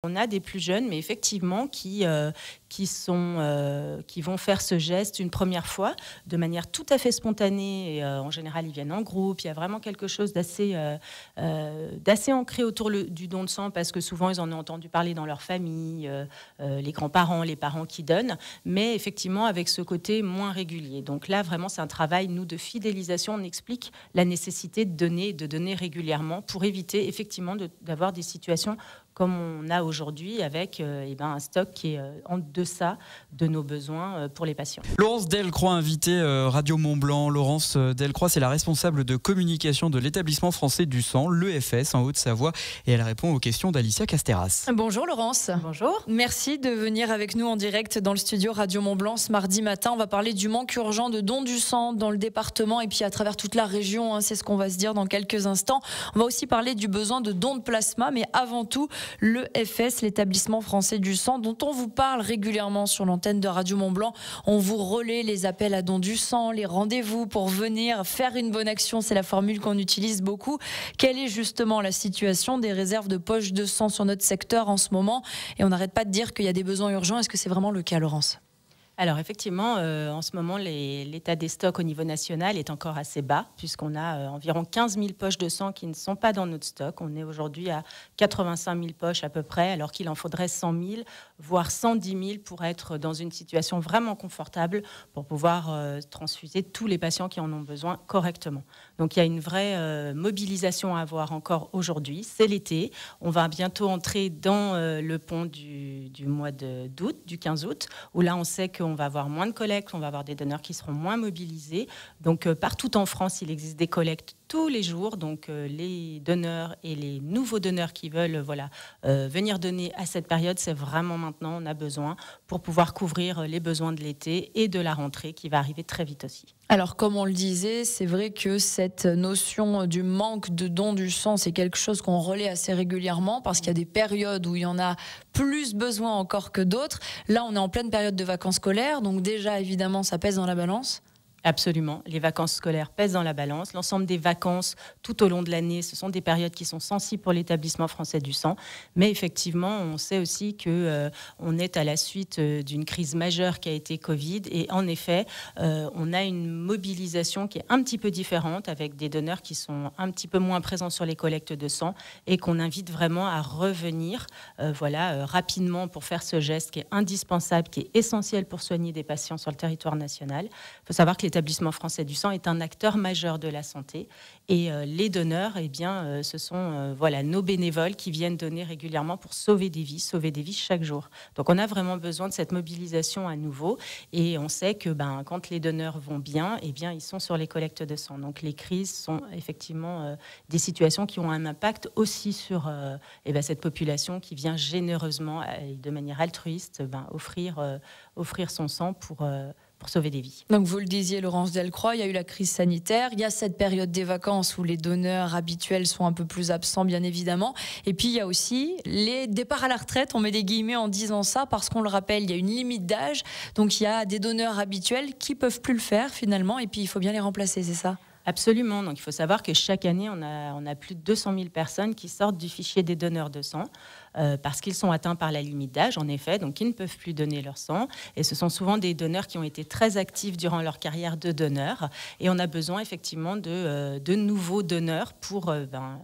On a des plus jeunes, mais effectivement, qui vont faire ce geste une première fois, de manière tout à fait spontanée. Et, en général, ils viennent en groupe. Il y a vraiment quelque chose d'assez ancré autour du don de sang, parce que souvent, ils en ont entendu parler dans leur famille, les grands-parents, les parents qui donnent, mais effectivement, avec ce côté moins régulier. Donc là, vraiment, c'est un travail, nous, de fidélisation. On explique la nécessité de donner régulièrement pour éviter, effectivement, d'avoir des situations comme on a aujourd'hui, avec un stock qui est en deçà de nos besoins pour les patients. Laurence Delcroix, invitée Radio Mont-Blanc. Laurence Delcroix, c'est la responsable de communication de l'établissement français du sang, l'EFS, en Haute-Savoie, et elle répond aux questions d'Alicia Casteras. Bonjour Laurence. Bonjour. Merci de venir avec nous en direct dans le studio Radio Mont-Blanc ce mardi matin. On va parler du manque urgent de dons du sang dans le département et puis à travers toute la région, c'est ce qu'on va se dire dans quelques instants. On va aussi parler du besoin de dons de plasma, mais avant tout, l'EFS, l'établissement français du sang, dont on vous parle régulièrement sur l'antenne de Radio Mont-Blanc. On vous relaie les appels à dons du sang, les rendez-vous pour venir faire une bonne action. C'est la formule qu'on utilise beaucoup. Quelle est justement la situation des réserves de poches de sang sur notre secteur en ce moment? Et on n'arrête pas de dire qu'il y a des besoins urgents. Est-ce que c'est vraiment le cas, Laurence ? Alors effectivement, en ce moment, l'état des stocks au niveau national est encore assez bas, puisqu'on a environ 15 000 poches de sang qui ne sont pas dans notre stock. On est aujourd'hui à 85 000 poches à peu près, alors qu'il en faudrait 100 000, voire 110 000 pour être dans une situation vraiment confortable pour pouvoir transfuser tous les patients qui en ont besoin correctement. Donc il y a une vraie mobilisation à avoir encore aujourd'hui. C'est l'été. On va bientôt entrer dans le pont du mois d'août, du 15 août, où là on sait qu'on va avoir moins de collectes, on va avoir des donneurs qui seront moins mobilisés. Donc partout en France, il existe des collectes tous les jours. Donc les donneurs et les nouveaux donneurs qui veulent venir donner à cette période, c'est vraiment maintenant, on a besoin pour pouvoir couvrir les besoins de l'été et de la rentrée qui va arriver très vite aussi. Alors, comme on le disait, c'est vrai que cette notion du manque de dons du sang, c'est quelque chose qu'on relaie assez régulièrement parce qu'il y a des périodes où il y en a plus besoin encore que d'autres. Là, on est en pleine période de vacances scolaires, donc déjà, évidemment, ça pèse dans la balance. Absolument. Les vacances scolaires pèsent dans la balance. L'ensemble des vacances tout au long de l'année, ce sont des périodes qui sont sensibles pour l'établissement français du sang. Mais effectivement, on sait aussi qu'on est à la suite d'une crise majeure qui a été Covid. Et en effet, on a une mobilisation qui est un petit peu différente avec des donneurs qui sont un petit peu moins présents sur les collectes de sang et qu'on invite vraiment à revenir rapidement pour faire ce geste qui est indispensable, qui est essentiel pour soigner des patients sur le territoire national. Il faut savoir que l'établissement français du sang est un acteur majeur de la santé et les donneurs, ce sont nos bénévoles qui viennent donner régulièrement pour sauver des vies chaque jour. Donc on a vraiment besoin de cette mobilisation à nouveau et on sait que quand les donneurs vont bien, ils sont sur les collectes de sang. Donc les crises sont effectivement des situations qui ont un impact aussi sur cette population qui vient généreusement et de manière altruiste offrir son sang pour sauver des vies. Donc vous le disiez, Laurence Delcroix, il y a eu la crise sanitaire, il y a cette période des vacances où les donneurs habituels sont un peu plus absents, bien évidemment. Et puis il y a aussi les départs à la retraite, on met des guillemets en disant ça, parce qu'on le rappelle, il y a une limite d'âge. Donc il y a des donneurs habituels qui ne peuvent plus le faire finalement, et puis il faut bien les remplacer, c'est ça ? Absolument. Donc, il faut savoir que chaque année, on a plus de 200 000 personnes qui sortent du fichier des donneurs de sang parce qu'ils sont atteints par la limite d'âge, en effet, donc ils ne peuvent plus donner leur sang. Et ce sont souvent des donneurs qui ont été très actifs durant leur carrière de donneur. Et on a besoin effectivement de nouveaux donneurs pour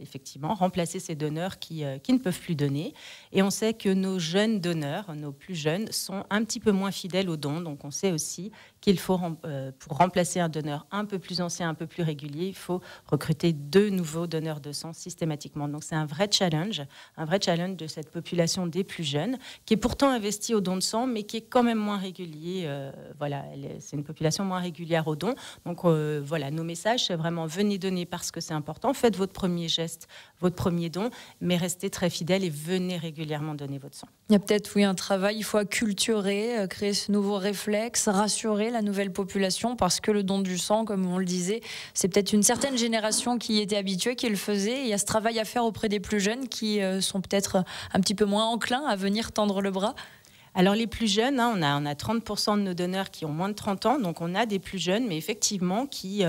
effectivement remplacer ces donneurs qui ne peuvent plus donner. Et on sait que nos jeunes donneurs, nos plus jeunes, sont un petit peu moins fidèles aux dons. Donc, on sait aussi qu'il faut, pour remplacer un donneur un peu plus ancien, un peu plus régulier, il faut recruter 2 nouveaux donneurs de sang systématiquement. Donc c'est un vrai challenge de cette population des plus jeunes, qui est pourtant investie au don de sang, mais qui est quand même moins régulier. C'est une population moins régulière au don. Donc nos messages, c'est vraiment venez donner parce que c'est important. Faites votre premier geste, votre premier don, mais restez très fidèles et venez régulièrement donner votre sang. Il y a peut-être, un travail, il faut acculturer, créer ce nouveau réflexe, rassurer la nouvelle population, parce que le don du sang, comme on le disait, c'est peut-être une certaine génération qui était habituée, qui le faisait. Il y a ce travail à faire auprès des plus jeunes qui sont peut-être un petit peu moins enclins à venir tendre le bras. Alors les plus jeunes, on a 30% de nos donneurs qui ont moins de 30 ans, donc on a des plus jeunes, mais effectivement qui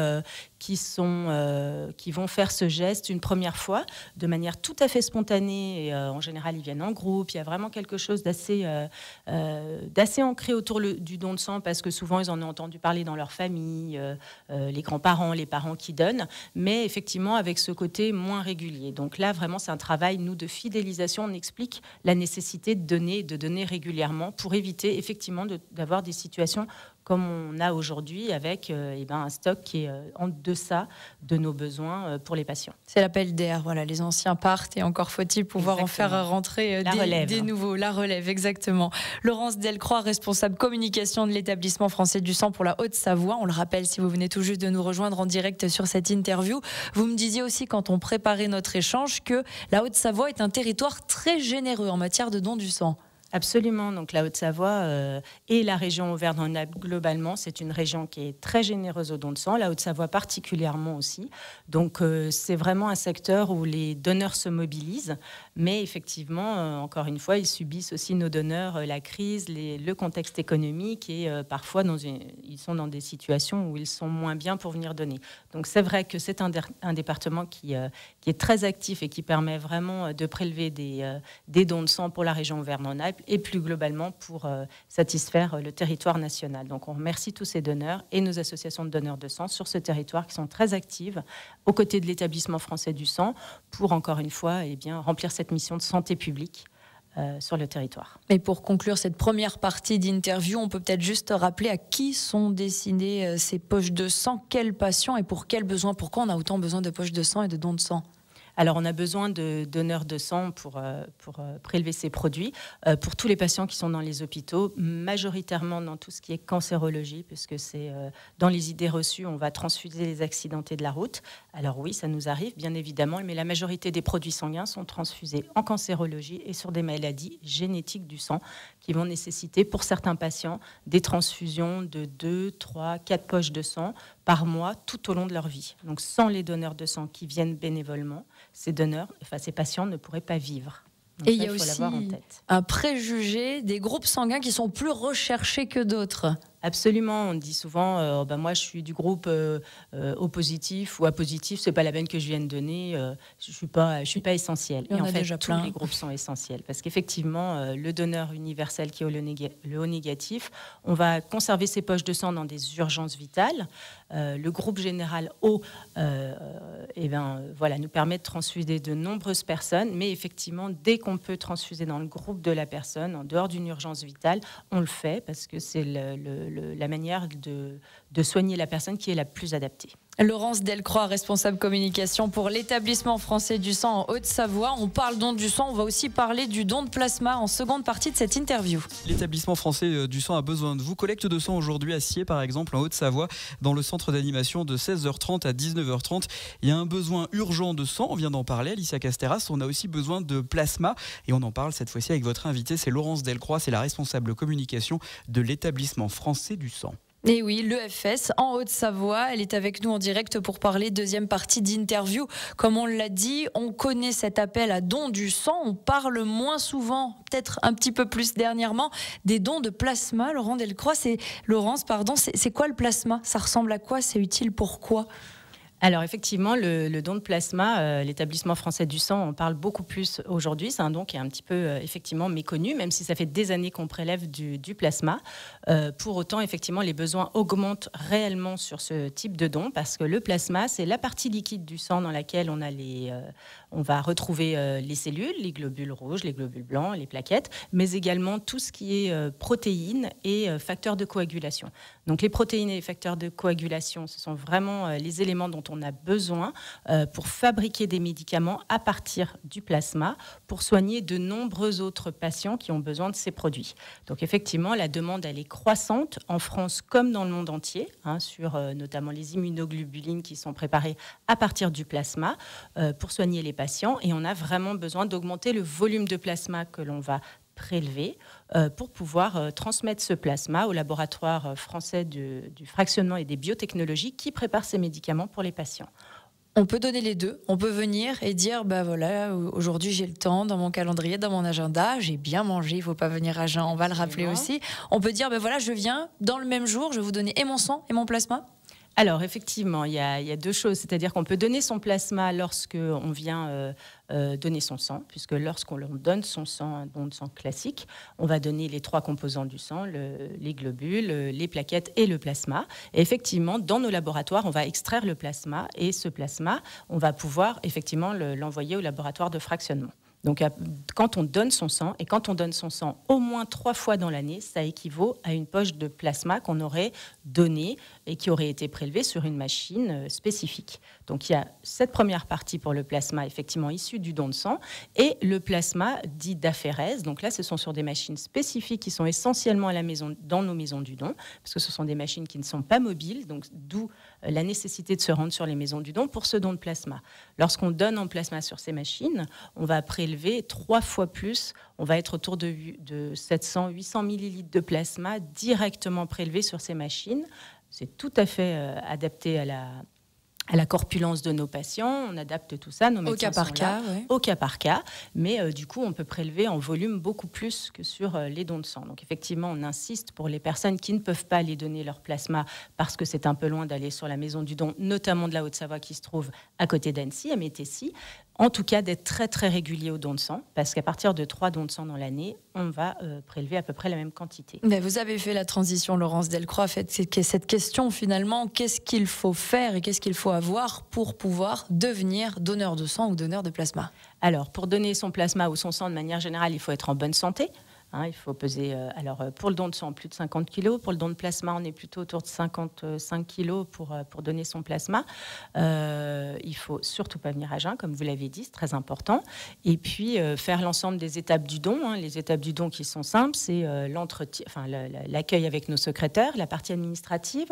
qui vont faire ce geste une première fois de manière tout à fait spontanée. Et, en général, ils viennent en groupe. Il y a vraiment quelque chose d'assez ancré autour du don de sang parce que souvent, ils en ont entendu parler dans leur famille, les grands-parents, les parents qui donnent, mais effectivement avec ce côté moins régulier. Donc là, vraiment, c'est un travail, nous, de fidélisation. On explique la nécessité de donner régulièrement pour éviter effectivement d'avoir des situations comme on a aujourd'hui avec un stock qui est en deçà de nos besoins pour les patients. C'est l'appel d'air, voilà, les anciens partent et encore faut-il pouvoir en faire rentrer des nouveaux. La relève, exactement. Laurence Delcroix, responsable communication de l'établissement français du sang pour la Haute-Savoie. On le rappelle, si vous venez tout juste de nous rejoindre en direct sur cette interview. Vous me disiez aussi quand on préparait notre échange que la Haute-Savoie est un territoire très généreux en matière de don du sang. Absolument. Donc la Haute-Savoie et la région Auvergne-Rhône-Alpes globalement, c'est une région qui est très généreuse au don de sang. La Haute-Savoie particulièrement aussi. Donc c'est vraiment un secteur où les donneurs se mobilisent. Mais effectivement, encore une fois, ils subissent aussi nos donneurs la crise, le contexte économique et parfois ils sont dans des situations où ils sont moins bien pour venir donner. Donc c'est vrai que c'est un département qui est très actif et qui permet vraiment de prélever des dons de sang pour la région Auvergne-Rhône-Alpes et plus globalement pour satisfaire le territoire national. Donc on remercie tous ces donneurs et nos associations de donneurs de sang sur ce territoire qui sont très actives aux côtés de l'établissement français du sang pour encore une fois remplir cette mission de santé publique sur le territoire. Et pour conclure cette première partie d'interview, on peut peut-être juste rappeler à qui sont destinées ces poches de sang, quels patients et pour quels besoins, pourquoi on a autant besoin de poches de sang et de dons de sang? Alors, on a besoin de donneurs de sang pour prélever ces produits, pour tous les patients qui sont dans les hôpitaux, majoritairement dans tout ce qui est cancérologie, puisque c'est dans les idées reçues, on va transfuser les accidentés de la route. Alors oui, ça nous arrive, bien évidemment, mais la majorité des produits sanguins sont transfusés en cancérologie et sur des maladies génétiques du sang qui vont nécessiter, pour certains patients, des transfusions de 2, 3, 4 poches de sang par mois tout au long de leur vie. Donc sans les donneurs de sang qui viennent bénévolement, ces patients ne pourraient pas vivre. Donc et il y a aussi un préjugé des groupes sanguins qui sont plus recherchés que d'autres. Absolument, on dit souvent moi je suis du groupe O positif ou A positif, c'est pas la peine que je vienne donner, je suis pas essentiel. Et en fait tous les groupes sont essentiels parce qu'effectivement le donneur universel qui est le O négatif, on va conserver ses poches de sang dans des urgences vitales. Le groupe général O nous permet de transfuser de nombreuses personnes, mais effectivement dès qu'on peut transfuser dans le groupe de la personne en dehors d'une urgence vitale, on le fait parce que c'est la manière de soigner la personne qui est la plus adaptée. Laurence Delcroix, responsable communication pour l'établissement français du sang en Haute-Savoie. On parle don du sang, on va aussi parler du don de plasma en seconde partie de cette interview. L'établissement français du sang a besoin de vous. Collecte de sang aujourd'hui à Sciez, par exemple, en Haute-Savoie, dans le centre d'animation de 16h30 à 19h30. Il y a un besoin urgent de sang, on vient d'en parler, Alicia Casteras. On a aussi besoin de plasma et on en parle cette fois-ci avec votre invitée, c'est Laurence Delcroix, c'est la responsable communication de l'établissement français du sang. Et oui, l'EFS en Haute-Savoie, elle est avec nous en direct pour parler deuxième partie d'interview. Comme on l'a dit, on connaît cet appel à don du sang, on parle moins souvent, peut-être un petit peu plus dernièrement, des dons de plasma. Laurence Delcroix, c'est quoi le plasma? Ça ressemble à quoi? C'est utile pourquoi? Alors effectivement, le don de plasma, l'établissement français du sang en parle beaucoup plus aujourd'hui. C'est un don qui est un petit peu effectivement méconnu, même si ça fait des années qu'on prélève du plasma. Pour autant, effectivement, les besoins augmentent réellement sur ce type de don parce que le plasma, c'est la partie liquide du sang dans laquelle on va retrouver les cellules, les globules rouges, les globules blancs, les plaquettes, mais également tout ce qui est protéines et facteurs de coagulation. Donc les protéines et les facteurs de coagulation, ce sont vraiment les éléments dont on a besoin pour fabriquer des médicaments à partir du plasma pour soigner de nombreux autres patients qui ont besoin de ces produits. Donc effectivement, la demande, elle est croissante en France comme dans le monde entier, sur notamment les immunoglobulines qui sont préparées à partir du plasma pour soigner les patients. Et on a vraiment besoin d'augmenter le volume de plasma que l'on va prélever pour pouvoir transmettre ce plasma au laboratoire français du fractionnement et des biotechnologies qui prépare ces médicaments pour les patients. On peut donner les deux. On peut venir et dire, aujourd'hui j'ai le temps dans mon calendrier, dans mon agenda, j'ai bien mangé, il ne faut pas venir à jeun, on va le rappeler aussi. On peut dire, je viens dans le même jour, je vais vous donner et mon sang et mon plasma. Alors effectivement, il y a deux choses, c'est-à-dire qu'on peut donner son plasma lorsque on vient donner son sang, puisque lorsqu'on donne son sang, un don de sang classique, on va donner les 3 composants du sang, les globules, les plaquettes et le plasma. Et effectivement, dans nos laboratoires, on va extraire le plasma et ce plasma, on va pouvoir effectivement l'envoyer au laboratoire de fractionnement. Donc, quand on donne son sang, et quand on donne son sang au moins 3 fois dans l'année, ça équivaut à une poche de plasma qu'on aurait donnée et qui aurait été prélevée sur une machine spécifique. Donc, il y a cette première partie pour le plasma, effectivement, issu du don de sang, et le plasma dit d'aphérèse. Donc là, ce sont sur des machines spécifiques qui sont essentiellement à la maison, dans nos maisons du don, parce que ce sont des machines qui ne sont pas mobiles, donc d'où la nécessité de se rendre sur les maisons du don pour ce don de plasma. Lorsqu'on donne en plasma sur ces machines, on va prélever 3 fois plus. On va être autour de 700-800 millilitres de plasma directement prélevés sur ces machines. C'est tout à fait adapté à la corpulence de nos patients. On adapte tout ça. Nos médecins sont là, au cas par cas. Mais du coup, on peut prélever en volume beaucoup plus que sur les dons de sang. Donc effectivement, on insiste pour les personnes qui ne peuvent pas aller donner leur plasma parce que c'est un peu loin d'aller sur la maison du don, notamment de la Haute-Savoie qui se trouve à côté d'Annecy, à Métessy. En tout cas, d'être très très régulier au don de sang, parce qu'à partir de 3 dons de sang dans l'année, on va prélever à peu près la même quantité. Mais vous avez fait la transition, Laurence Delcroix, cette question finalement, qu'est-ce qu'il faut faire et qu'est-ce qu'il faut avoir pour pouvoir devenir donneur de sang ou donneur de plasma? Alors, pour donner son plasma ou son sang de manière générale, il faut être en bonne santé. Il faut peser, pour le don de sang, plus de 50 kg. Pour le don de plasma, on est plutôt autour de 55 kg pour donner son plasma. Il faut surtout pas venir à jeun, comme vous l'avez dit, c'est très important. Et puis, faire l'ensemble des étapes du don. Les étapes du don qui sont simples, c'est l'accueil avec nos secrétaires, la partie administrative.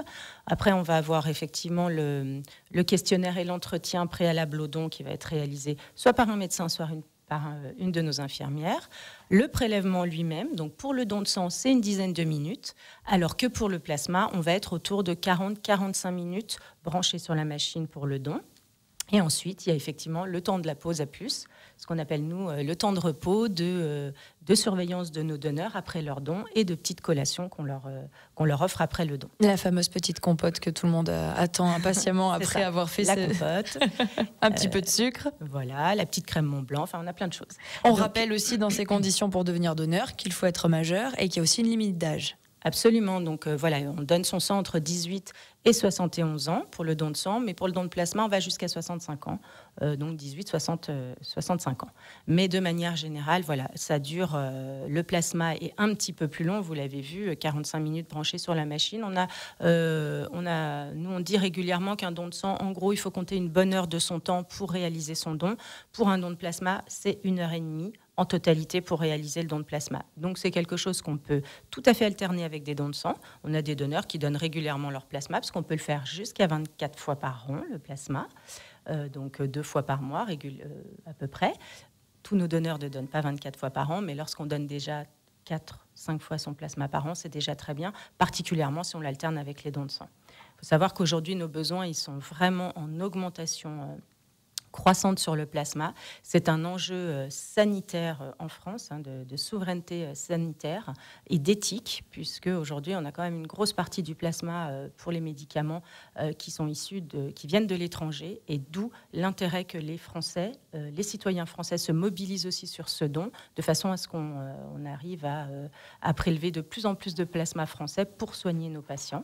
Après, on va avoir effectivement le questionnaire et l'entretien préalable au don qui va être réalisé soit par un médecin, soit par une de nos infirmières. Le prélèvement lui-même, donc pour le don de sang, c'est une dizaine de minutes, alors que pour le plasma, on va être autour de 40-45 minutes branchés sur la machine pour le don. Et ensuite, il y a effectivement le temps de la pause à plus, ce qu'on appelle, nous, le temps de repos, de surveillance de nos donneurs après leur don et de petites collations qu'on leur offre après le don. La fameuse petite compote que tout le monde attend impatiemment après avoir fait la compote. Un petit peu de sucre. Voilà, la petite crème Mont-Blanc, enfin on a plein de choses. On rappelle aussi dans ces conditions pour devenir donneur qu'il faut être majeur et qu'il y a aussi une limite d'âge. Absolument. Donc on donne son sang entre 18 et 71 ans pour le don de sang, mais pour le don de plasma, on va jusqu'à 65 ans, donc 18, 60, 65 ans. Mais de manière générale, voilà, ça dure. Le plasma est un petit peu plus long, vous l'avez vu, 45 minutes branché sur la machine. Nous, on dit régulièrement qu'un don de sang, en gros, il faut compter une bonne heure de son temps pour réaliser son don. Pour un don de plasma, c'est 1h30 en totalité pour réaliser le don de plasma. Donc c'est quelque chose qu'on peut tout à fait alterner avec des dons de sang. On a des donneurs qui donnent régulièrement leur plasma, parce qu'on peut le faire jusqu'à 24 fois par an, le plasma, donc 2 fois par mois à peu près. Tous nos donneurs ne donnent pas 24 fois par an, mais lorsqu'on donne déjà 4-5 fois son plasma par an, c'est déjà très bien, particulièrement si on l'alterne avec les dons de sang. Il faut savoir qu'aujourd'hui, nos besoins, ils sont vraiment en augmentation croissante sur le plasma. C'est un enjeu sanitaire en France, de souveraineté sanitaire et d'éthique, puisque aujourd'hui on a quand même une grosse partie du plasma pour les médicaments qui viennent de l'étranger, et d'où l'intérêt que les Français, les citoyens français se mobilisent aussi sur ce don, de façon à ce qu'on arrive à prélever de plus en plus de plasma français pour soigner nos patients,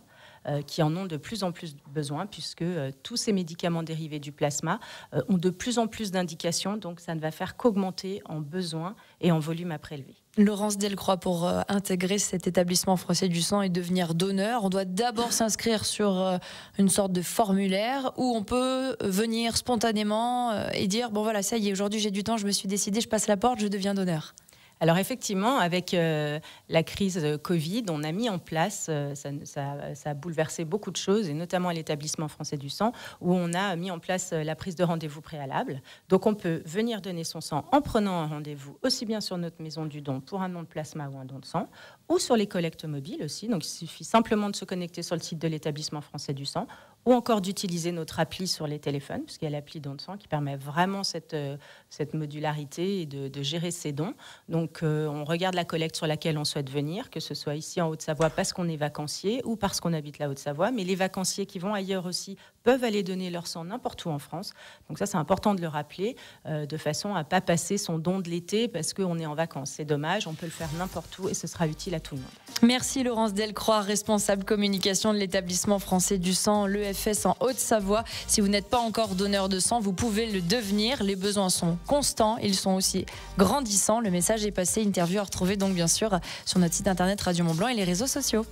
qui en ont de plus en plus besoin, puisque tous ces médicaments dérivés du plasma ont de plus en plus d'indications, donc ça ne va faire qu'augmenter en besoin et en volume à prélever. Laurence Delcroix, pour intégrer cet établissement français du sang et devenir donneur, on doit d'abord s'inscrire sur une sorte de formulaire où on peut venir spontanément et dire « bon voilà, ça y est, aujourd'hui j'ai du temps, je me suis décidé, je passe la porte, je deviens donneur ». Alors effectivement, avec la crise Covid, on a mis en place, ça a bouleversé beaucoup de choses, et notamment à l'établissement français du sang, où on a mis en place la prise de rendez-vous préalable. Donc on peut venir donner son sang en prenant un rendez-vous, aussi bien sur notre maison du don pour un don de plasma ou un don de sang, ou sur les collectes mobiles aussi. Donc il suffit simplement de se connecter sur le site de l'établissement français du sang, ou encore d'utiliser notre appli sur les téléphones, puisqu'il y a l'appli Don de sang qui permet vraiment cette modularité et de gérer ses dons. Donc on regarde la collecte sur laquelle on souhaite venir, que ce soit ici en Haute-Savoie parce qu'on est vacancier ou parce qu'on habite la Haute-Savoie, mais les vacanciers qui vont ailleurs aussi peuvent aller donner leur sang n'importe où en France. Donc ça, c'est important de le rappeler, de façon à ne pas passer son don de l'été parce qu'on est en vacances. C'est dommage, on peut le faire n'importe où et ce sera utile à tout le monde. Merci Laurence Delcroix, responsable communication de l'établissement français du sang, l'EFS en Haute-Savoie. Si vous n'êtes pas encore donneur de sang, vous pouvez le devenir. Les besoins sont constants, ils sont aussi grandissants. Le message est passé, interview à retrouver donc bien sûr sur notre site internet Radio Mont Blanc et les réseaux sociaux.